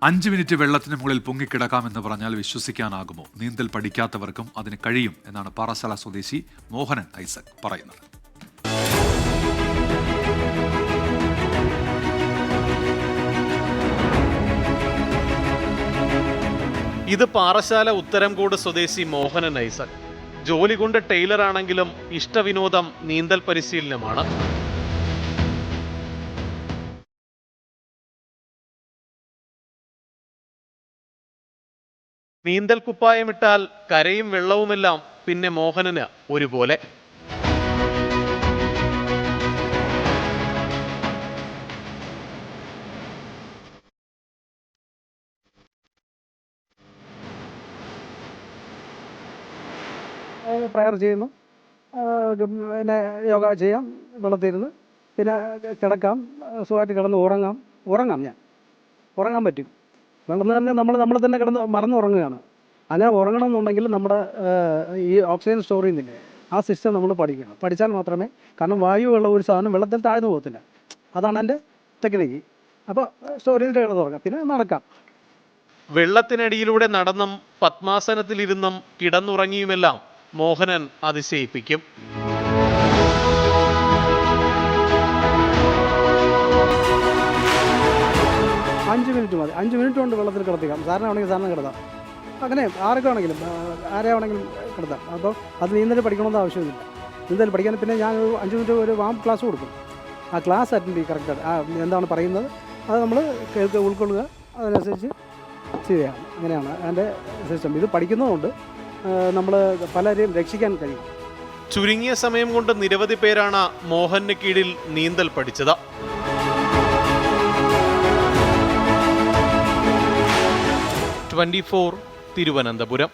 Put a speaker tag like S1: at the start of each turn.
S1: 5 minute വെള്ളത്തിന് മുകളിൽ പൊങ്ങിക്കിടക്കാമെന്ന് പറഞ്ഞാൽ വിശ്വസിക്കാനാകുമോ? നീന്തൽ പഠിക്കാത്തവർക്കും അതിന് കഴിയും എന്നാണ് പാറശാല സ്വദേശി മോഹനൻ ഐസക് പറയുന്നത്.
S2: ഇത് പാറശാല ഉത്തരംകോട് സ്വദേശി മോഹനൻ ഐസക്. ജോലി കൊണ്ട് ടൈലറാണെങ്കിലും ഇഷ്ടവിനോദം നീന്തൽ പരിശീലനമാണ്. നീന്തൽ കുപ്പായമിട്ടാൽ കരയും വെള്ളവുമെല്ലാം പിന്നെ മോഹനന് ഒരുപോലെ.
S3: പ്രയർ ചെയ്യുന്നു, പിന്നെ യോഗ ചെയ്യാം, വെള്ളത്തിരുന്ന് പിന്നെ കിടക്കാം, സുഖമായിട്ട് കിടന്ന് ഉറങ്ങാം. ഞാൻ ഉറങ്ങാൻ പറ്റും. വെള്ളം തന്നെ നമ്മൾ തന്നെ കിടന്ന് മറന്നുറങ്ങുകയാണ്. അങ്ങനെ ഉറങ്ങണമെന്നുണ്ടെങ്കിൽ നമ്മുടെ ഈ ഓക്സിജൻ സ്റ്റോർ ചെയ്യുന്നില്ലേ, ആ സിസ്റ്റം നമ്മൾ പഠിക്കണം. പഠിച്ചാൽ മാത്രമേ, കാരണം വായുവുള്ള ഒരു സാധനം വെള്ളത്തിൽ താഴ്ന്നു പോകത്തില്ല. അതാണ് എൻ്റെ ടെക്നിക്ക്. അപ്പോൾ സ്റ്റോർ ചെയ്തിട്ട് കിടന്നുറങ്ങാം, പിന്നെ നടക്കാം.
S2: വെള്ളത്തിനടിയിലൂടെ നടന്നും പത്മാസനത്തിലിരുന്നും കിടന്നുറങ്ങിയുമെല്ലാം മോഹനൻ അതിശയിപ്പിക്കും.
S3: അഞ്ച് മിനിറ്റ് മതി. 5 മിനിറ്റ് കൊണ്ട് വെള്ളത്തിൽ കിടത്തിക്കാം. സാറിനാണെങ്കിൽ സാറിന് കിടത്താം. അങ്ങനെ ആരെയാണെങ്കിലും കിടത്താം. അപ്പോൾ അത് നീന്തൽ പഠിക്കണമെന്ന് ആവശ്യമില്ല. നീന്തൽ പഠിക്കാൻ പിന്നെ ഞാൻ 5 മിനിറ്റ് ഒരു വാം ക്ലാസ് കൊടുക്കും. ആ ക്ലാസ് അറ്റൻഡ് ചെയ്യും കറക്റ്റായിട്ട്. എന്താണ് പറയുന്നത് അത് നമ്മൾ ഉൾക്കൊള്ളുക, അതിനനുസരിച്ച് ചെയ്യാം. അങ്ങനെയാണ് എൻ്റെ സിസ്റ്റം. ഇത് പഠിക്കുന്നതുകൊണ്ട് നമ്മൾ പലരെയും രക്ഷിക്കാൻ കഴിയും.
S2: ചുരുങ്ങിയ സമയം കൊണ്ട് നിരവധി പേരാണ് മോഹന് കീഴിൽ നീന്തൽ പഠിച്ചത്. 24 തിരുവനന്തപുരം.